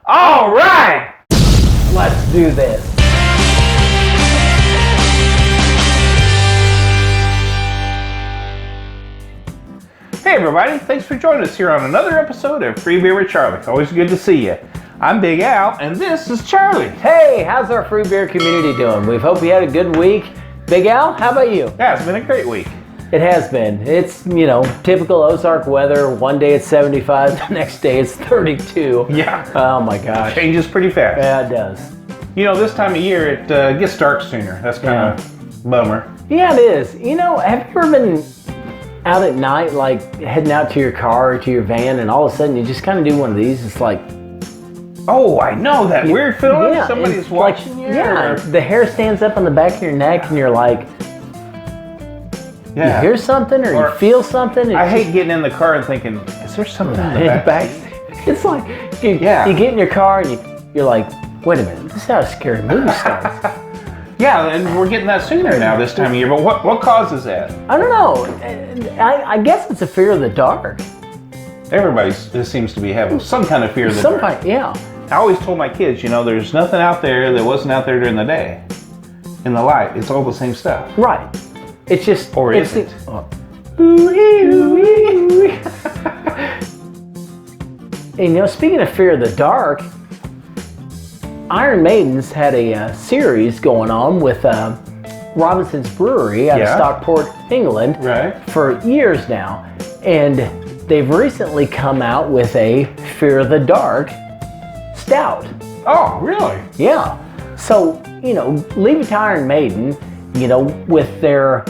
All right! Let's do this. Hey everybody, thanks for joining us here on another episode of Free Beer with Charlie. Always good to see you. I'm Big Al, and this is Charlie. Hey, how's our free beer community doing? We hope you had a good week. Big Al, how about you? Yeah, it's been a great week. It has been. It's, typical Ozark weather. One day it's 75, the next day it's 32. Yeah. Oh my gosh. Changes pretty fast. Yeah, it does. This time of year, it gets dark sooner. That's kind of bummer. Yeah, it is. Have you ever been out at night, like heading out to your car or to your van, and all of a sudden you just kind of do one of these? It's like, oh, I know that weird feeling. Yeah, somebody's watching you. Yeah, or... the hair stands up on the back of your neck, and you're like, you hear something or you feel something. I hate getting in the car and thinking, is there something in the back? It's like you get in your car and you're like, wait a minute, this is how a scary movie starts. Yeah, and we're getting that sooner now this time of year. But what causes that? I don't know. I guess it's a fear of the dark. Everybody seems to be having some kind of fear of the dark. Yeah. I always told my kids, there's nothing out there that wasn't out there during the day. In the light, it's all the same stuff. Right. It's just... Or is it? And speaking of fear of the dark, Iron Maiden's had a series going on with Robinson's Brewery out of Stockport, England, for years now. And they've recently come out with a Fear of the Dark stout. Oh, really? Yeah. So, leave it to Iron Maiden, with their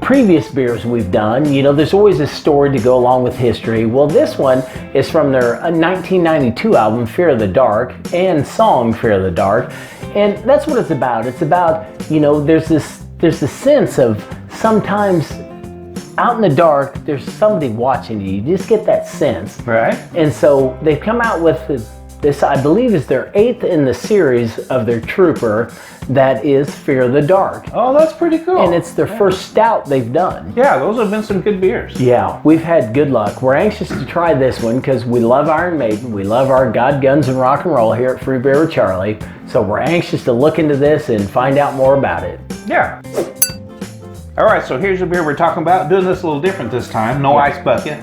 previous beers we've done, there's always a story to go along with history. Well, this one is from their 1992 album, Fear of the Dark, and song Fear of the Dark. And that's what it's about. It's about, there's this sense of sometimes out in the dark, there's somebody watching you. You just get that sense. Right. And so they've come out with this, I believe, is their 8th in the series of their Trooper that is Fear of the Dark. Oh, that's pretty cool. And it's their first stout they've done. Yeah, those have been some good beers. Yeah, we've had good luck. We're anxious to try this one because we love Iron Maiden. We love our God, Guns, and Rock and Roll here at Free Beer with Charlie. So we're anxious to look into this and find out more about it. Yeah. All right, so here's the beer we're talking about. Doing this a little different this time. No ice bucket.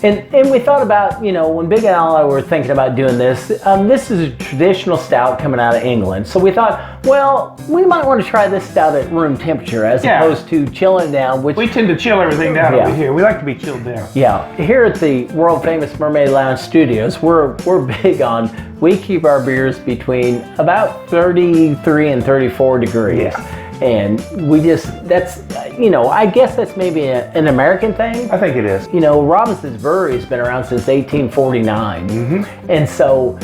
And we thought about, when Big Al and I were thinking about doing this, this is a traditional stout coming out of England. So we thought, well, we might want to try this stout at room temperature as opposed to chilling it down. Which we tend to chill everything down over here. We like to be chilled down. Yeah, here at the world famous Mermaid Lounge Studios, we're big on, we keep our beers between about 33 and 34 degrees. Yeah. And I guess that's maybe an American thing. I think it is. Robinson's Brewery has been around since 1849. Mm-hmm. And so,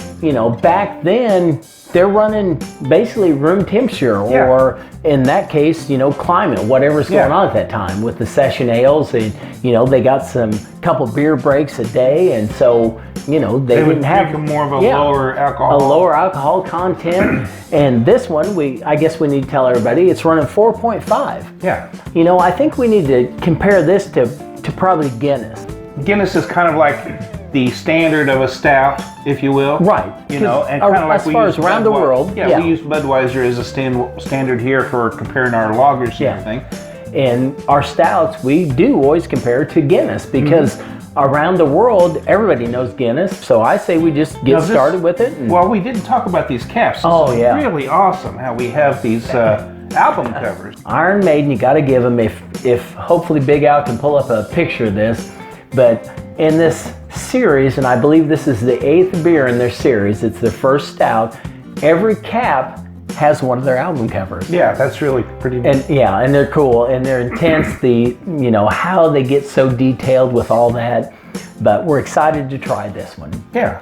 back then, they're running basically room temperature or in that case, climate, whatever's going on at that time with the session ales. And, they got some couple beer breaks a day. And so, they didn't have more of a lower alcohol. A lower alcohol content. And this one, I guess we need to tell everybody, it's running 4.5. Yeah. I think we need to compare this to probably Guinness. Guinness is kind of like the standard of a stout, if you will. Right. And kind of like as far as around the world. Yeah, we use Budweiser as a standard here for comparing our lagers and everything. And our stouts, we do always compare to Guinness because around the world, everybody knows Guinness. So I say we just get started with it. Well, we didn't talk about these caps. It's really awesome how we have these album covers. Iron Maiden, you got to give them, if hopefully Big Al can pull up a picture of this. But in this series, and I believe this is the 8th beer in their series, it's their first stout, every cap has one of their album covers. Yeah, that's really pretty neat. And they're cool and they're intense. How they get so detailed with all that. But we're excited to try this one. Yeah.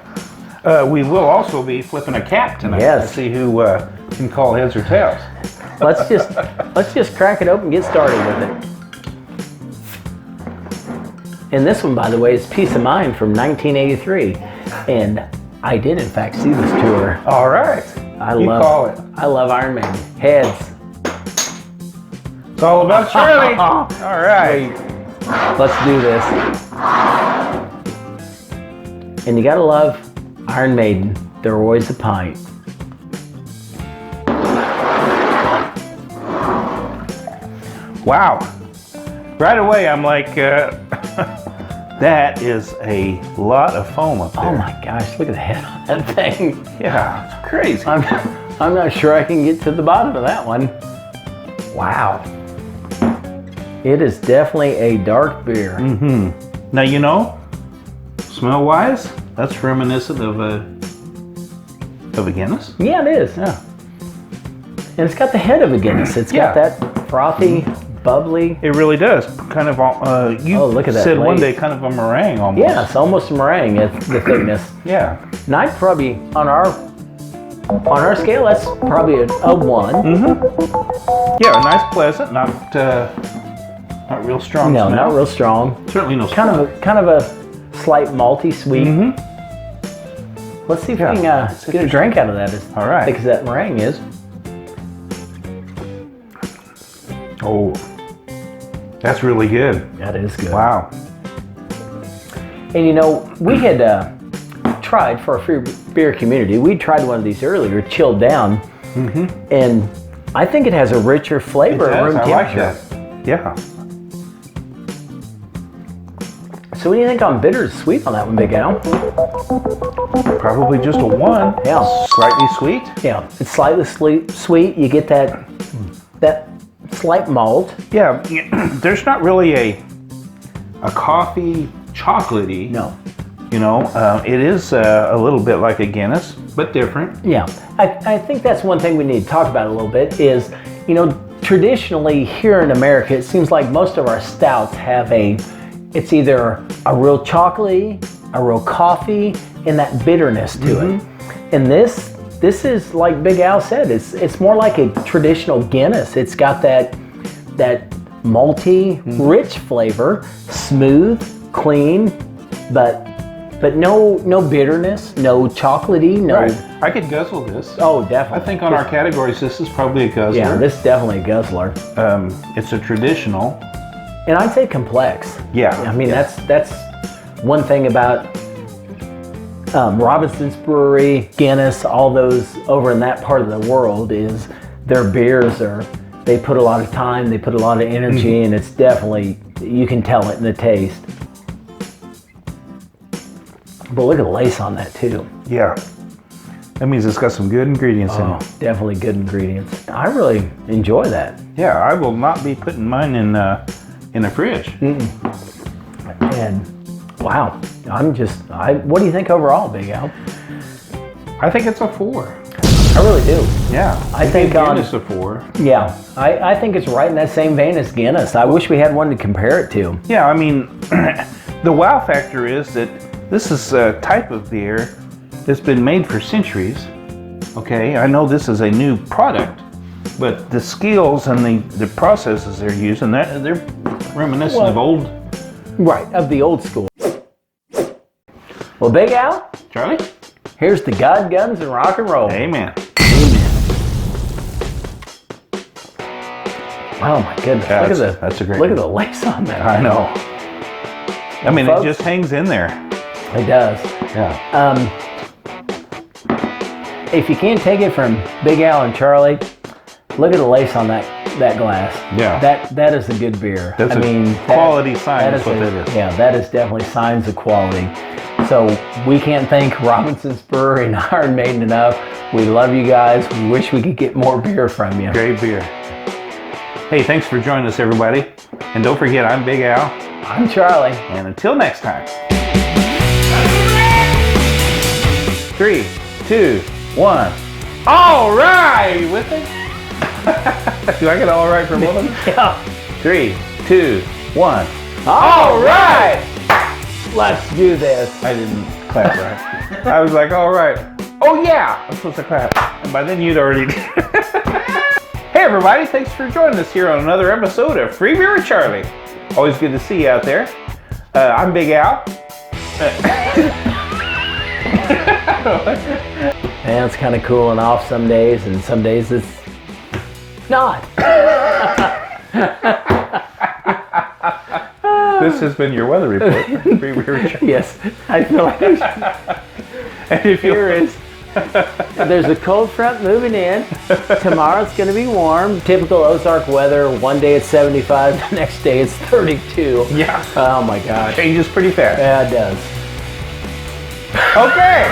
We will also be flipping a cap tonight to see who can call heads or tails. Let's just crack it open and get started with it. And this one, by the way, is Peace of Mind from 1983. And I did, in fact, see this tour. All right. I love Iron Maiden. Heads. It's all about Charlie. All right. Let's do this. And you gotta love Iron Maiden, they're always a pint. Wow. Right away, I'm like, that is a lot of foam up there. Oh my gosh, look at the head on that thing. Yeah, it's crazy. I'm not sure I can get to the bottom of that one. Wow. It is definitely a dark beer. Mm-hmm. Now, you know, smell-wise, that's reminiscent of a Guinness. Yeah, it is. Yeah. And it's got the head of a Guinness. It's got that frothy, bubbly. It really does. Kind of, you look at that said one glaze. day kind of a meringue almost. Yeah, it's almost a meringue, it's the thickness. Yeah. And I'd probably, on our scale, that's probably a 1. Mm-hmm. Yeah, nice, pleasant, not real strong. No, smell. not real strong. Certainly no. Kind of a slight malty sweet. Mm-hmm. Let's see if we can get a drink out of that as All right. thick as that meringue is. Oh, that's really good. That is good. Wow. And you know, we had tried for our free beer community. We tried one of these earlier, chilled down, and I think it has a richer flavor at room I like temperature. that. Yeah. So what do you think on bitter sweet on that one, Big Al? Probably just a 1. Yeah. Slightly sweet. Yeah, it's slightly sweet. You get that slight malt. Yeah. There's not really a coffee chocolatey. No. You know, it is a little bit like a Guinness, but different. Yeah, I think that's one thing we need to talk about a little bit is, you know, traditionally here in America, it seems like most of our stouts have it's either a real chocolatey, a real coffee, and that bitterness to it. And this is like Big Al said, it's more like a traditional Guinness. It's got that malty, rich flavor, smooth, clean, but no bitterness, no chocolatey, no. Right. I could guzzle this. Oh, definitely. I think on our categories, this is probably a guzzler. Yeah, this is definitely a guzzler. It's a traditional. And I'd say complex. Yeah. I mean, that's one thing about Robinson's Brewery, Guinness, all those over in that part of the world is their beers they put a lot of time, they put a lot of energy, and it's definitely, you can tell it in the taste. But look at the lace on that too. Yeah. That means it's got some good ingredients in it. Definitely good ingredients. I really enjoy that. Yeah, I will not be putting mine in the fridge. And wow, what do you think overall, Big Al? I think it's a 4. I really do. Yeah. I think Guinness a 4. Yeah, I think it's right in that same vein as Guinness. I wish we had one to compare it to. Yeah, I mean, the wow factor is that this is a type of beer that's been made for centuries. Okay, I know this is a new product, but the skills and the processes they're using, they're reminiscent of old. Right, of the old school. Well, Big Al, Charlie? here's the God, Guns, and Rock and Roll. Amen. Oh my goodness! That's a great look at one. the lace on that. I know. I mean, folks, it just hangs in there. It does. Yeah. If you can't take it from Big Al and Charlie, look at the lace on that glass. Yeah. That is a good beer. That's quality sign is what that is. Yeah, that is definitely signs of quality. So we can't thank Robinson's Brewery and Iron Maiden enough. We love you guys. We wish we could get more beer from you. Great beer. Hey, thanks for joining us, everybody. And don't forget, I'm Big Al. I'm Charlie. And until next time. 3, 2, 1. All right! With it? Do I get all right from one of them? Yeah. 3, 2, 1. All right! Let's do this. I didn't clap right. I was like, all right. Oh yeah! I'm supposed to clap. And by then you'd already... Hey everybody, thanks for joining us here on another episode of Free Beer with Charlie. Always good to see you out there. I'm Big Al. And it's kind of cooling off some days, and some days it's not. This has been your weather report. Free Beer with Charlie. Yes, I feel like And if Here is, there's a cold front moving in. Tomorrow it's going to be warm. Typical Ozark weather. One day it's 75, the next day it's 32. Yeah. Oh my gosh. Changes pretty fast. Yeah, it does. Okay.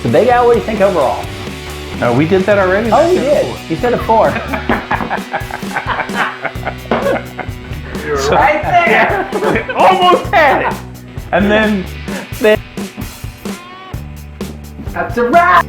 So Big Al, what do you think overall? We did that already? Oh, you did. You said a 4. You're So- right there. Yeah, almost had it. And then That's a wrap.